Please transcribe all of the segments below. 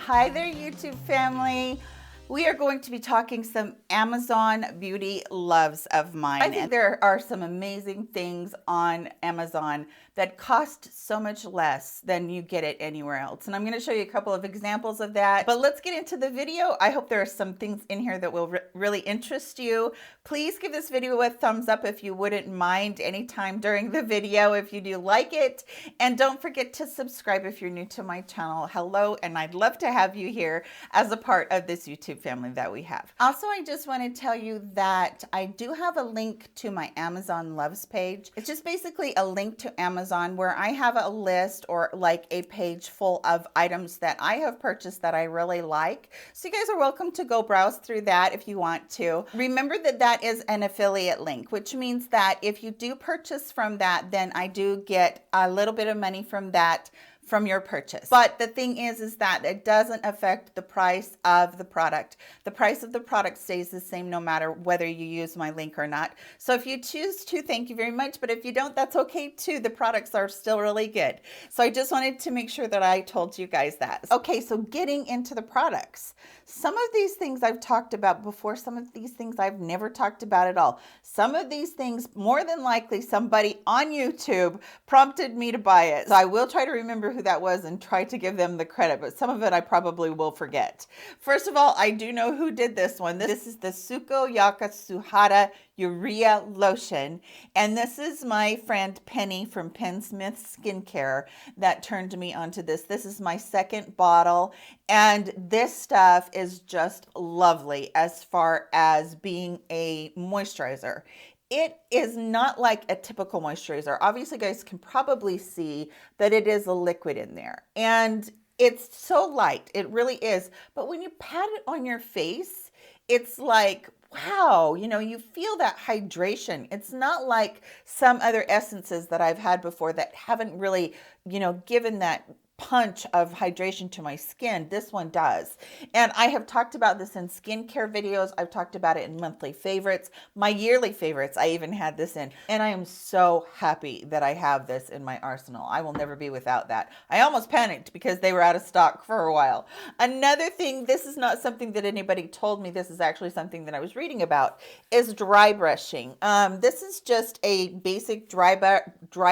Hi there, YouTube family. We are going to be talking some Amazon beauty loves of mine. I think there are some amazing things on Amazon that cost so much less than you get it anywhere else. And I'm going to show you a couple of examples of that. But let's get into the video. I hope there are some things in here that will really interest you. Please give this video a thumbs up if you wouldn't mind anytime during the video if you do like it. And don't forget to subscribe if you're new to my channel. Hello, and I'd love to have you here as a part of this YouTube family that we have. Also, I just want to tell you that I do have a link to my Amazon Loves page. It's just basically a link to Amazon where I have a list or like a page full of items that I have purchased that I really like. So you guys are welcome to go browse through that if you want to. Remember that that is an affiliate link, which means that if you do purchase from that, then I do get a little bit of money from that from your purchase. But the thing is that it doesn't affect the price of the product. The price of the product stays the same no matter whether you use my link or not. So if you choose to, thank you very much. But if you don't, that's okay too. The products are still really good. So I just wanted to make sure that I told you guys that. Okay, so getting into the products. Some of these things I've talked about before. Some of these things I've never talked about at all. Some of these things, more than likely, somebody on YouTube prompted me to buy it. So I will try to remember who that was and try to give them the credit, but some of it I probably will forget. First of all, I do know who did this one. This is the Suko Yaka Suhara Urea Lotion, and this is my friend Penny from Penn Smith Skincare that turned me onto this. This is my second bottle, and this stuff is just lovely as far as being a moisturizer. It is not like a typical moisturizer. Obviously, guys can probably see that it is a liquid in there. And it's so light. It really is. But when you pat it on your face, it's like, wow, you know, you feel that hydration. It's not like some other essences that I've had before that haven't really, you know, given that punch of hydration to my skin. This one does. And I have talked about this in skincare videos. I've talked about it in monthly favorites, my yearly favorites. I even had this in, and I am so happy that I have this in my arsenal. I will never be without that. I almost panicked because they were out of stock for a while. Another thing, this is not something that anybody told me. This is actually something that I was reading about, is dry brushing. This is just a basic dry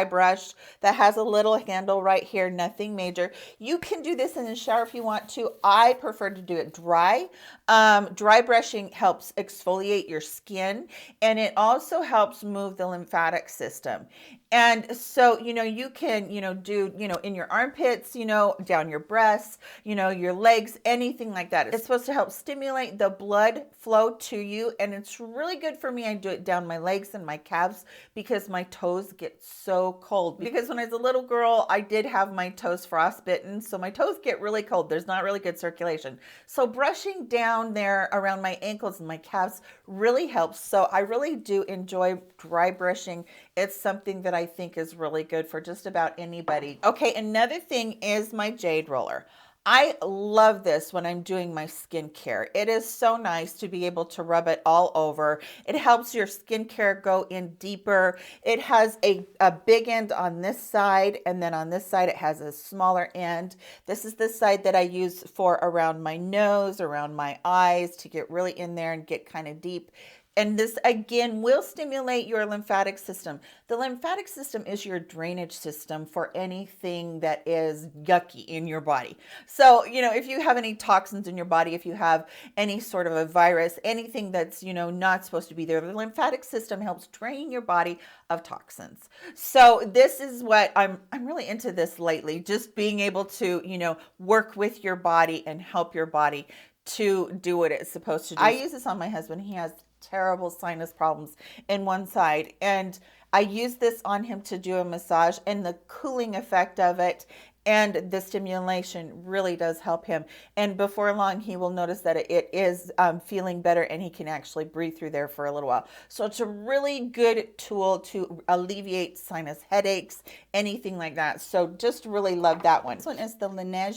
brush that has a little handle right here, nothing major. You can do this in the shower if you want to. I prefer to do it dry. Dry brushing helps exfoliate your skin, and it also helps move the lymphatic system. And so, you know, you can, you know, do, you know, in your armpits, you know, down your breasts, you know, your legs, anything like that. It's supposed to help stimulate the blood flow to you. And it's really good for me. I do it down my legs and my calves because my toes get so cold. Because when I was a little girl, I did have my toes frostbitten. So my toes get really cold. There's not really good circulation. So brushing down there around my ankles and my calves really helps. So I really do enjoy dry brushing. It's something that I think is really good for just about anybody. Okay, another thing is my Jade Roller. I love this when I'm doing my skincare. It is so nice to be able to rub it all over. It helps your skincare go in deeper. It has a big end on this side, and then on this side it has a smaller end. This is the side that I use for around my nose, around my eyes, to get really in there and get kind of deep. And this, again, will stimulate your lymphatic system. The lymphatic system is your drainage system for anything that is yucky in your body. So, you know, if you have any toxins in your body, if you have any sort of a virus, anything that's, you know, not supposed to be there, the lymphatic system helps drain your body of toxins. So this is what I'm really into this lately, just being able to, you know, work with your body and help your body to do what it's supposed to do. I use this on my husband. He has terrible sinus problems in one side, and I use this on him to do a massage, and the cooling effect of it and the stimulation really does help him. And before long, he will notice that it is feeling better, and he can actually breathe through there for a little while. So it's a really good tool to alleviate sinus headaches, anything like that. So just really love that one. This one is the Laneige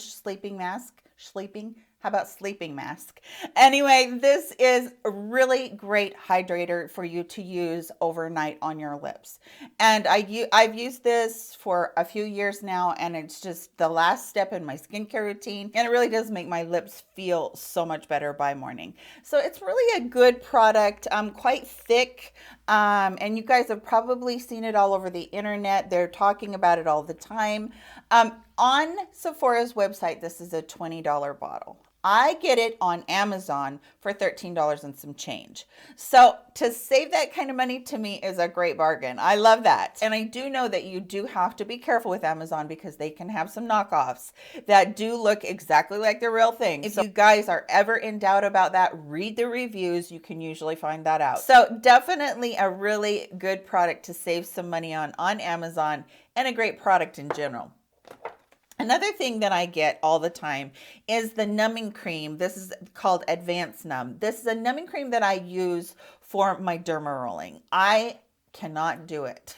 sleeping How about sleeping mask? Anyway, this is a really great hydrator for you to use overnight on your lips. And I've used this for a few years now, and it's just the last step in my skincare routine. And it really does make my lips feel so much better by morning. So it's really a good product, quite thick. And you guys have probably seen it all over the internet. They're talking about it all the time. On Sephora's website, this is a $20 bottle. I get it on Amazon for $13 and some change. So to save that kind of money to me is a great bargain. I love that. And I do know that you do have to be careful with Amazon because they can have some knockoffs that do look exactly like the real thing. If you guys are ever in doubt about that, read the reviews. You can usually find that out. So definitely a really good product to save some money on Amazon, and a great product in general. Another thing that I get all the time is the numbing cream. This is called Advanced Numb. This is a numbing cream that I use for my derma rolling. I cannot do it.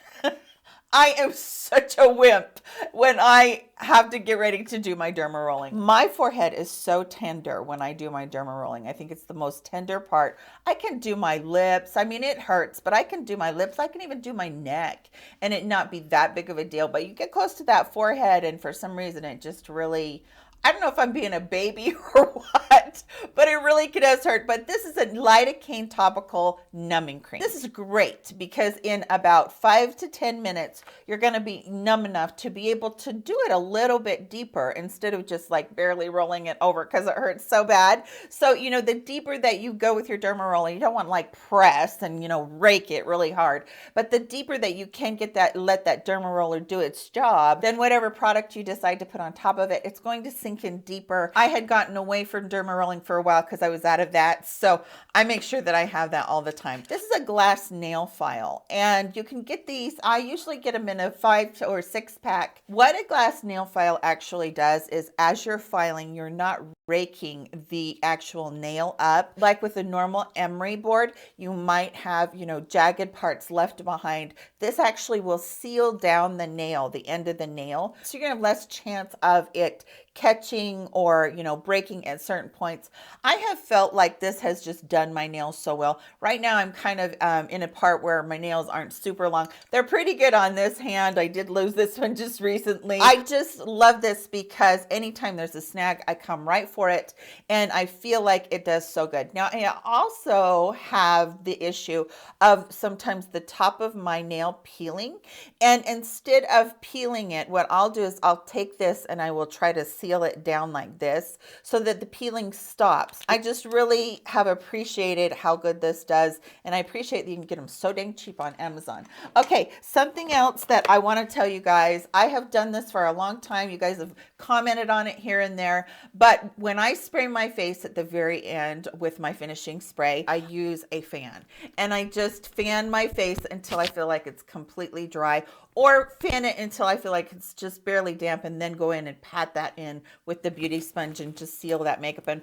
I am such a wimp when I have to get ready to do my derma rolling. My forehead is so tender when I do my derma rolling. I think it's the most tender part. I can do my lips. I mean, it hurts, but I can do my lips. I can even do my neck and it not be that big of a deal. But you get close to that forehead and for some reason it just really, I don't know if I'm being a baby or what, but it really does hurt. But this is a lidocaine topical numbing cream. This is great because in about 5 to 10 minutes, you're going to be numb enough to be able to do it a little bit deeper instead of just like barely rolling it over because it hurts so bad. So, you know, the deeper that you go with your derma roller, you don't want to like press and, you know, rake it really hard. But the deeper that you can get that, let that derma roller do its job, then whatever product you decide to put on top of it, it's going to sink in deeper. I had gotten away from derma rolling for a while because I was out of that. So I make sure that I have that all the time. This is a glass nail file and you can get these. I usually get them in a 5 or 6 pack. What a glass nail file actually does is as you're filing, you're not raking the actual nail up. Like with a normal emery board, you might have, you know, jagged parts left behind. This actually will seal down the nail, the end of the nail. So you're gonna have less chance of it catching or, you know, breaking at certain points. I have felt like this has just done my nails so well. Right now I'm kind of in a part where my nails aren't super long. They're pretty good on this hand. I did lose this one just recently. I just love this because anytime there's a snag, I come right for it and I feel like it does so good. Now I also have the issue of sometimes the top of my nail peeling, and instead of peeling it, what I'll do is I'll take this and I will try to seal it down like this so that the peeling stops. I just really have appreciated how good this does, and I appreciate that you can get them so dang cheap on Amazon. Okay, something else that I want to tell you guys, I have done this for a long time. You guys have commented on it here and there, but when I spray my face at the very end with my finishing spray, I use a fan and I just fan my face until I feel like it's completely dry, or fan it until I feel like it's just barely damp, and then go in and pat that in with the beauty sponge and just seal that makeup in.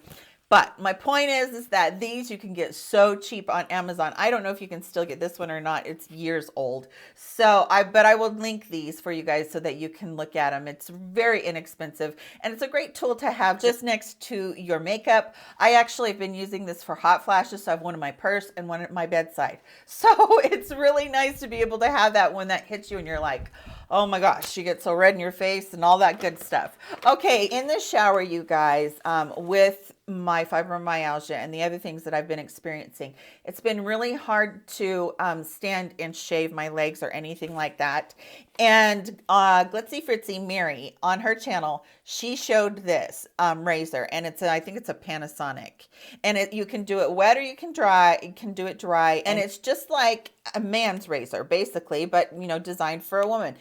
But my point is that these you can get so cheap on Amazon. I don't know if you can still get this one or not. It's years old. So but I will link these for you guys so that you can look at them. It's very inexpensive and it's a great tool to have just next to your makeup. I actually have been using this for hot flashes. So I have one in my purse and one at my bedside. So it's really nice to be able to have that when that hits you and you're like, oh my gosh, you get so red in your face and all that good stuff. Okay, in the shower, you guys, with my fibromyalgia and the other things that I've been experiencing, it's been really hard to stand and shave my legs or anything like that. And Glitzy Fritzy Mary on her channel, she showed this razor, and I think it's a Panasonic, and you can do it wet or you can dry. You can do it dry, and it's just like a man's razor basically, but you know, designed for a woman.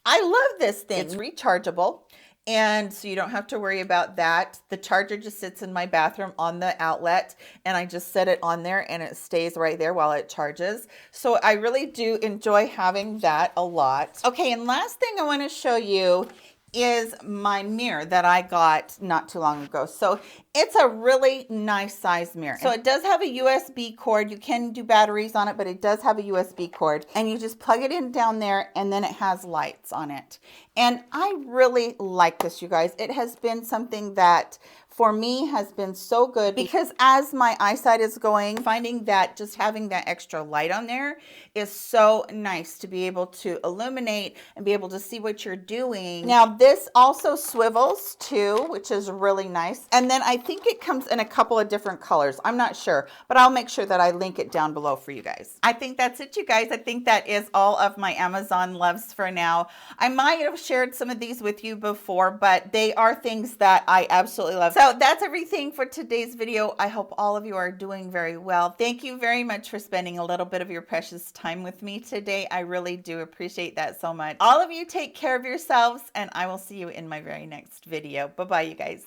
I love this thing. It's rechargeable. And so you don't have to worry about that. The charger just sits in my bathroom on the outlet, and I just set it on there and it stays right there while it charges. So I really do enjoy having that a lot. Okay, and last thing I want to show you is my mirror that I got not too long ago. So it's a really nice size mirror. So it does have a USB cord. You can do batteries on it, but it does have a USB cord, and you just plug it in down there, and then it has lights on it. And I really like this, you guys. It has been something that for me has been so good, because as my eyesight is going, finding that just having that extra light on there is so nice to be able to illuminate and be able to see what you're doing. Now this also swivels too, which is really nice. And then I think it comes in a couple of different colors. I'm not sure, but I'll make sure that I link it down below for you guys. I think that's it, you guys. I think that is all of my Amazon loves for now. I might have shared some of these with you before, but they are things that I absolutely love. So that's everything for today's video. I hope all of you are doing very well. Thank you very much for spending a little bit of your precious time with me today. I really do appreciate that so much. All of you take care of yourselves, and I will see you in my very next video. Bye-bye, you guys.